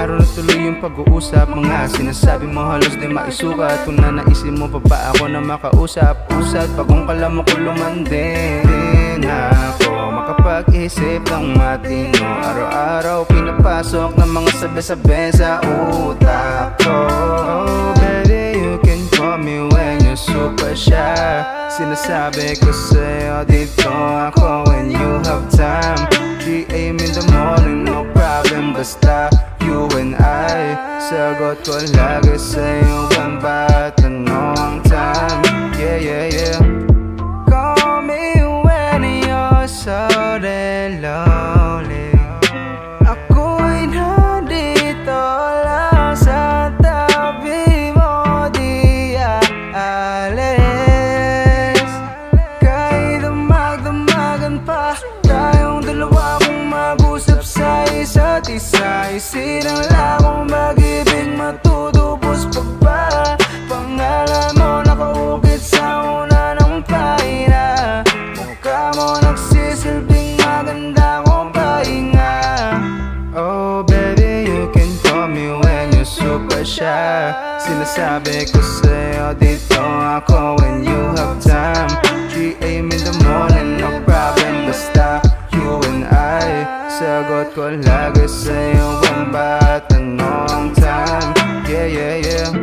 araw na tuloy yung pag-uusap. Mga sinasabi mo halos di maisukat. Kung nanaisin mo pa ba ako na makausap, usad pa kung kala mo ko lumandin. Ako makapag-isip ng matino. Araw-araw pinapasok ng mga sabi-sabi sa utak ko. Oh baby, you can call me when you're super shy. Sinasabi ko sa'yo dito ako when you have time. 3 AM in the morning, no problem, basta you and I. Sagot ko lagi sa'yo, kung ba tanong time. Yeah, yeah, yeah. Call me when you're so lonely. Ako'y nandito lang sa tabi mo, di aalis. Kahit damag-damagan pa tayong dalawa kung mag-usap sa isa't isa. Isilang lang kung mag-ibig matutubos pa ba. Pangalan mo nakaukit sa una ng pahina. Mukha mo nagsisilbing maganda kong pahinga. Oh baby, you can call me when you're super shy. Sinasabi ko sa'yo dito ako when you have time. 3 AM in the morning, no problem, basta you and I. Sagot ko lagi sa'yo, kung ba tanong time. Yeah, yeah, yeah.